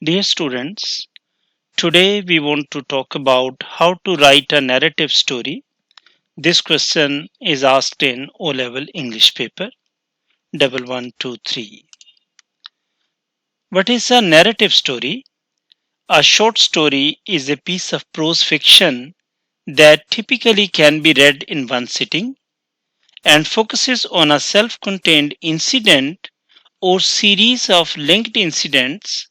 Dear students, today we want to talk about how to write a narrative story. This question is asked in O level English paper 1123. What is a narrative story? A short story is a piece of prose fiction that typically can be read in one sitting and focuses on a self contained incident or series of linked incidents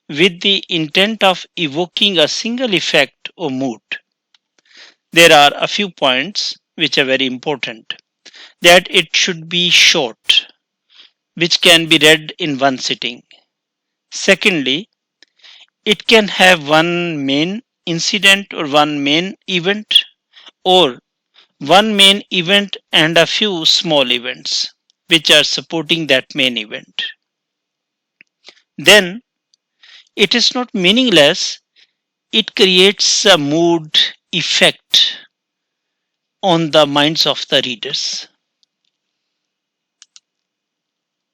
with the intent of evoking a single effect or mood. There are a few points which are very important. That it should be short, which can be read in one sitting. Secondly, it can have one main incident or one main event, or one main event and a few small events which are supporting that main event. Then it is not meaningless, it creates a mood effect on the minds of the readers.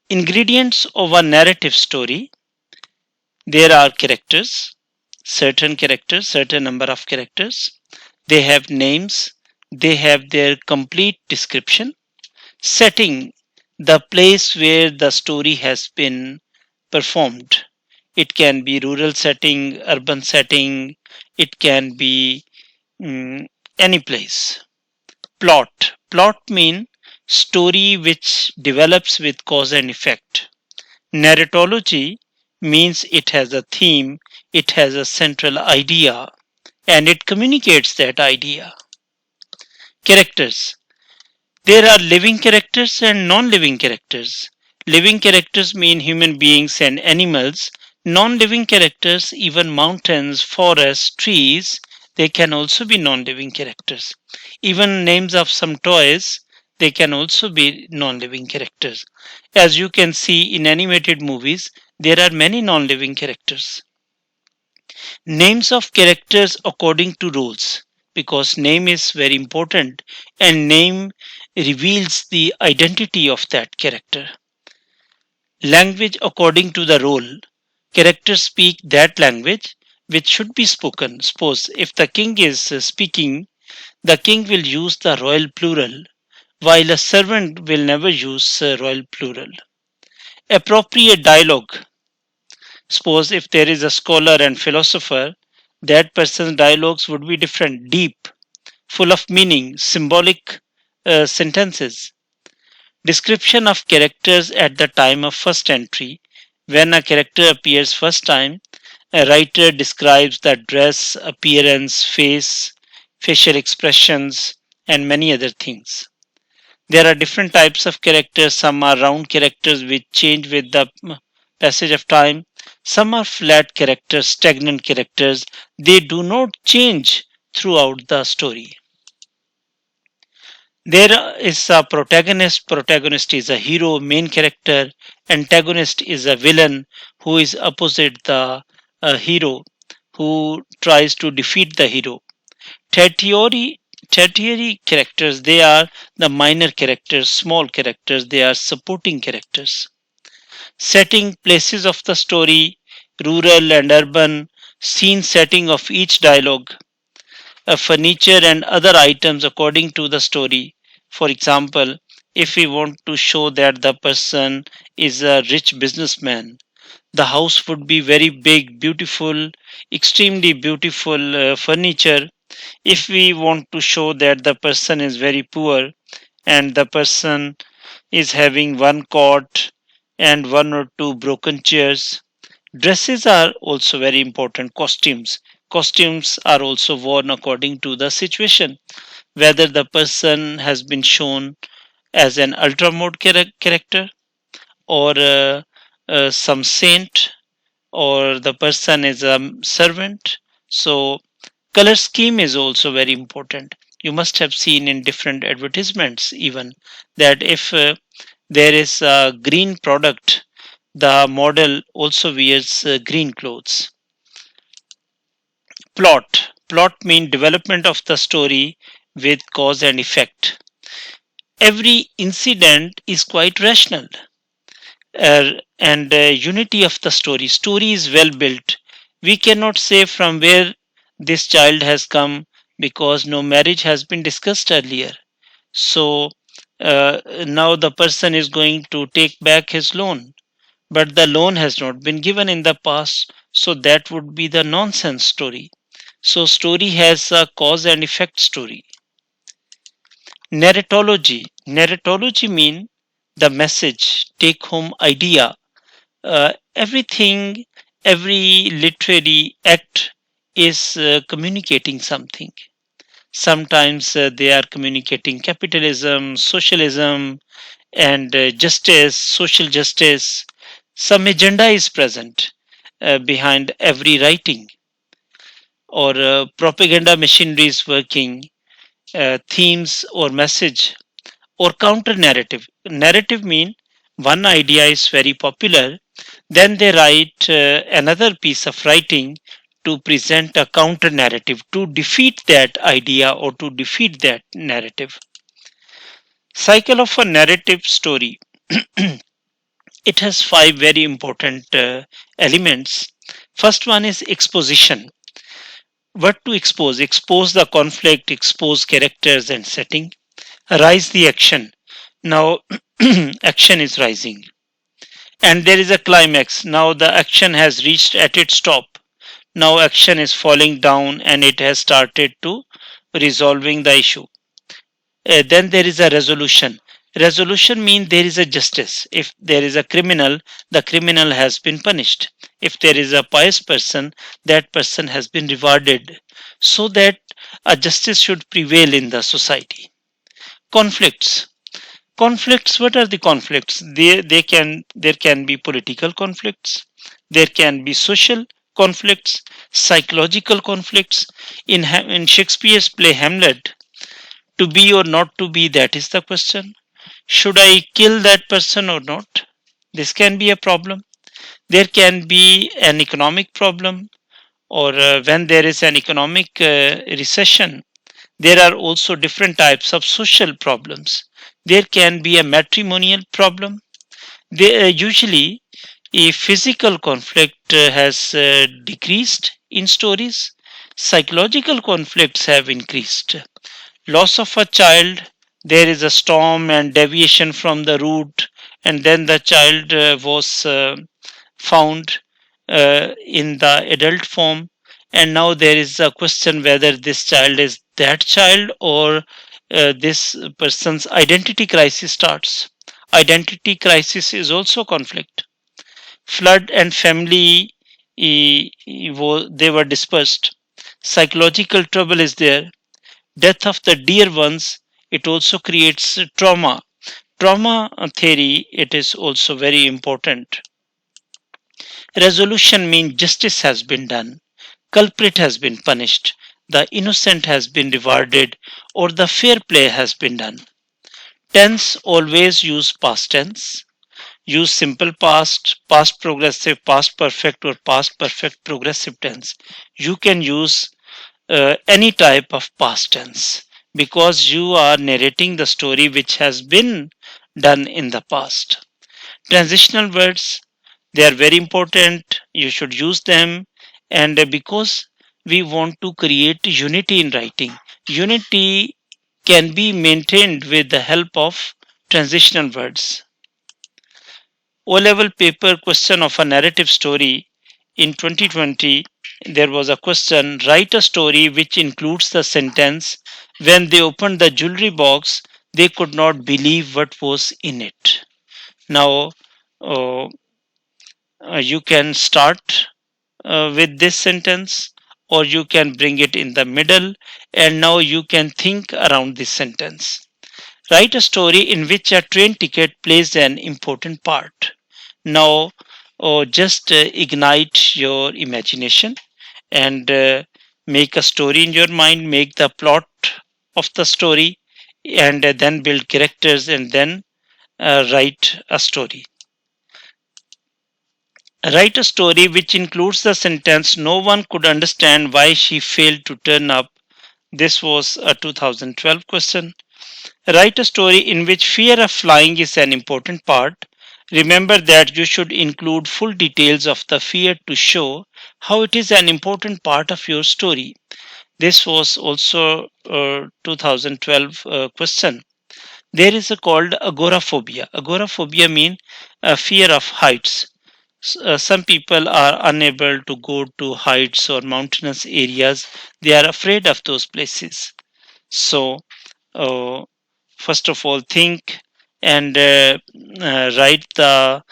Ingredients of a narrative story: there are characters, certain number of characters. They have names, they have their complete description, setting, the place where the story has been performed. It can be rural setting, urban setting, it can be any place. Plot mean story which develops with cause and effect. Narratology means it has a theme, it has a central idea, and it communicates that idea. Characters. There are living characters and non-living characters. Living characters mean human beings and animals. Non-living characters, even mountains, forests, trees, they can also be non-living characters. Even names of some toys, they can also be non-living characters. As you can see in animated movies, there are many non-living characters. Names of characters according to roles, because name is very important and name reveals the identity of that character. Language according to the role. Characters speak that language which should be spoken. Suppose if the king is speaking, the king will use the royal plural, while a servant will never use royal plural. Appropriate dialogue. Suppose if there is a scholar and philosopher, that person's dialogues would be different, deep, full of meaning, symbolic sentences. Description of characters at the time of first entry. When a character appears first time, a writer describes the dress, appearance, facial expressions, and many other things. There are different types of characters. Some are round characters which change with the passage of time. Some are flat characters, stagnant characters. They do not change throughout the story. There is a protagonist. Protagonist is a hero, main character. Antagonist is a villain who is opposite the hero, who tries to defeat the hero. Tertiary characters, they are the minor characters, small characters, they are supporting characters. Setting, places of the story, rural and urban, scene setting of each dialogue, furniture and other items according to the story. For example, if we want to show that the person is a rich businessman, the house would be very big, beautiful, extremely beautiful furniture. If we want to show that the person is very poor and the person is having one cot and one or two broken chairs. Dresses are also very important. Costumes are also worn according to the situation. Whether the person has been shown as an ultra mode character or some saint, or the person is a servant. So color scheme is also very important. You must have seen in different advertisements even that if there is a green product, the model also wears green clothes. Plot means development of the story with cause and effect. Every incident is quite rational. and unity of the story. Story is well built. We cannot say from where this child has come because no marriage has been discussed earlier. So now the person is going to take back his loan, but the loan has not been given in the past. So that would be the nonsense story. So story has a cause and effect story. Narratology. Narratology mean the message, take home idea. Everything, every literary act is communicating something. Sometimes they are communicating capitalism, socialism, and justice, social justice. Some agenda is present behind every writing, or propaganda machinery is working, themes or message, or counter narrative. Narrative mean one idea is very popular, then they write another piece of writing to present a counter narrative to defeat that idea or to defeat that narrative. Cycle of a narrative story. It has five very important elements. First one is exposition. What to expose? Expose the conflict, expose characters and setting. Rise the action. Now, action is rising. And there is a climax. Now, the action has reached at its top. Now, action is falling down and it has started to resolving the issue. Then there is a resolution. Resolution means there is a justice. If there is a criminal, the criminal has been punished. If there is a pious person, that person has been rewarded, so that a justice should prevail in the society. Conflicts. Conflicts. What are the conflicts? There can be political conflicts. There can be social conflicts, psychological conflicts. In Shakespeare's play Hamlet, to be or not to be, that is the question. Should I kill that person or not? This can be a problem. There can be an economic problem, or when there is an economic recession, there are also different types of social problems. There can be a matrimonial problem. Usually, a physical conflict has decreased in stories. Psychological conflicts have increased. Loss of a child, there is a storm and deviation from the route, and then the child was found in the adult form, and now there is a question whether this child is that child, or this person's identity crisis starts. Identity crisis is also conflict. Flood and family, they were dispersed. Psychological trouble is there. Death of the dear ones, it also creates trauma. Trauma theory, it is also very important. Resolution means justice has been done, culprit has been punished, the innocent has been rewarded, or the fair play has been done. Tense, always use past tense. Use simple past, past progressive, past perfect, or past perfect progressive tense. You can use any type of past tense because you are narrating the story which has been done in the past. Transitional words, they are very important. You should use them. And because we want to create unity in writing, unity can be maintained with the help of transitional words. O-level paper question of a narrative story in 2020, there was a question, write a story which includes the sentence, when they opened the jewelry box, they could not believe what was in it. Now, uh, you can start with this sentence, or you can bring it in the middle, and now you can think around this sentence. Write a story in which a train ticket plays an important part. Now, just ignite your imagination and make a story in your mind, make the plot of the story, and then build characters, and then write a story. Write a story which includes the sentence, no one could understand why she failed to turn up. This was a 2012 question. Write a story in which fear of flying is an important part. Remember that you should include full details of the fear to show how it is an important part of your story. This was also a 2012 question. There is a called agoraphobia. Agoraphobia means a fear of heights. Some people are unable to go to heights or mountainous areas. They are afraid of those places. So, uh, first of all, think and write the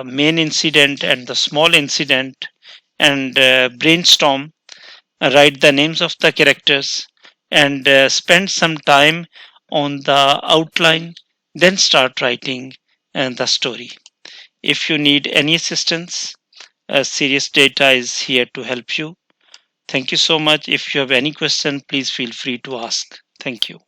main incident and the small incident and brainstorm, write the names of the characters and spend some time on the outline, then start writing the story. If you need any assistance, Serious Data is here to help you. Thank you so much. If you have any question, please feel free to ask. Thank you.